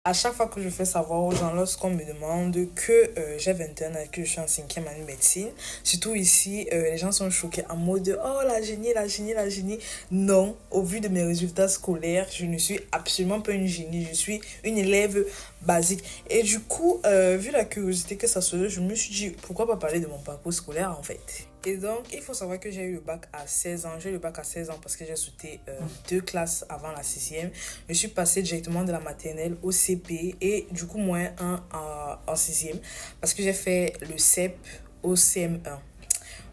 À chaque fois que je fais savoir aux gens, lorsqu'on me demande que j'ai 21 ans et que je suis en cinquième année de médecine, surtout ici, les gens sont choqués en mode de, oh la génie, la génie, la génie. Non, au vu de mes résultats scolaires, je ne suis absolument pas une génie, je suis une élève basique. Et du coup, vu la curiosité que ça se, je me suis dit, pourquoi pas parler de mon parcours scolaire en fait. Et donc, il faut savoir que j'ai eu le bac à 16 ans. J'ai eu le bac à 16 ans parce que j'ai sauté deux classes avant la sixième. Je suis passée directement de la maternelle au CP et du coup, moins un en sixième parce que j'ai fait le CEP au CM1.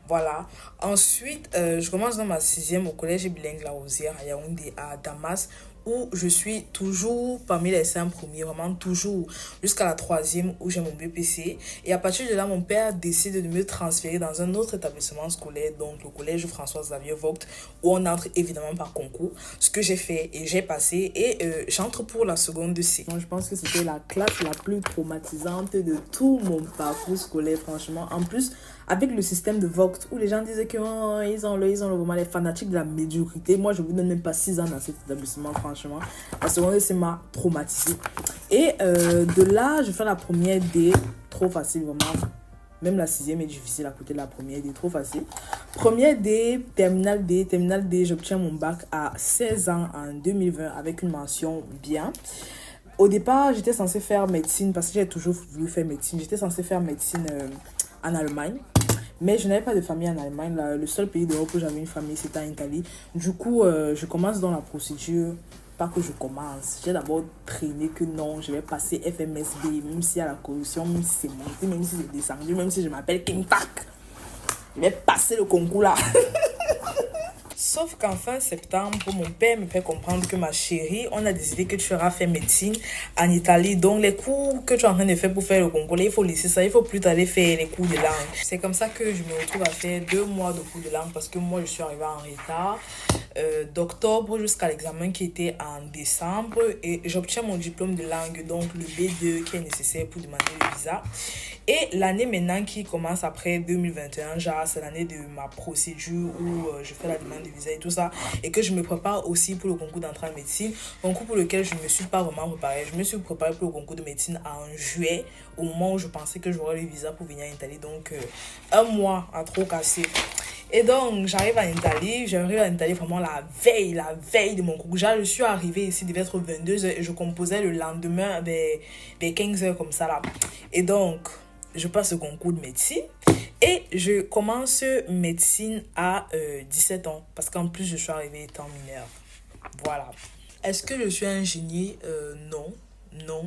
Voilà. Ensuite, je commence dans ma sixième au collège bilingue La Rosière à Yaoundé, à Damas, où je suis toujours parmi les cinq premiers, vraiment toujours, jusqu'à la troisième où j'ai mon BPC. Et à partir de là, mon père décide de me transférer dans un autre établissement scolaire, donc le collège François-Xavier Vogt, où on entre évidemment par concours, ce que j'ai fait et j'ai passé. Et j'entre pour la seconde C. Donc, je pense que c'était la classe la plus traumatisante de tout mon parcours scolaire, franchement. En plus, avec le système de Vogt, où les gens disaient que oh, ils ont vraiment les fanatiques de la médiocrité. Moi, je vous donne même pas 6 ans dans cet établissement, franchement. La seconde, c'est m'a traumatisé. Et de là, je fais la première D, trop facile, vraiment. Même la sixième est difficile à côté de la première D, trop facile. Première D, terminale D, j'obtiens mon bac à 16 ans en 2020 avec une mention bien. Au départ, j'étais censée faire médecine parce que j'ai toujours voulu faire médecine. J'étais censée faire médecine en Allemagne. Mais je n'avais pas de famille en Allemagne. Le seul pays d'Europe où j'avais une famille, c'était en Italie. Du coup, je commence dans la procédure. Pas que je commence. J'ai d'abord traîné que non, je vais passer FMSB, même si à la corruption, même si c'est monté, même si c'est descendu, même si je m'appelle King Pack. Je vais passer le concours là. Sauf qu'en fin septembre, mon père me fait comprendre que ma chérie, on a décidé que tu auras fait médecine en Italie. Donc, les cours que tu es en train de faire pour faire le concours, là, il faut laisser ça. Il faut plus t'aller faire les cours de langue. C'est comme ça que je me retrouve à faire 2 mois de cours de langue parce que moi, je suis arrivée en retard d'octobre jusqu'à l'examen qui était en décembre. Et j'obtiens mon diplôme de langue, donc le B2 qui est nécessaire pour demander le visa. Et l'année maintenant qui commence après 2021, genre c'est l'année de ma procédure où je fais la demande de visa et tout ça. Et que je me prépare aussi pour le concours d'entrée en médecine. Concours pour lequel je ne me suis pas vraiment préparée. Je me suis préparée pour le concours de médecine en juillet, au moment où je pensais que j'aurais le visa pour venir en Italie. Donc un mois à trop casser. Et donc, j'arrive en Italie vraiment la veille de mon concours. Je suis arrivée ici, il devait être 22h et je composais le lendemain vers 15h comme ça là. Et donc, je passe le concours de médecine et je commence médecine à 17 ans parce qu'en plus, je suis arrivée étant mineure. Voilà. Est-ce que je suis un génie? Non. Non.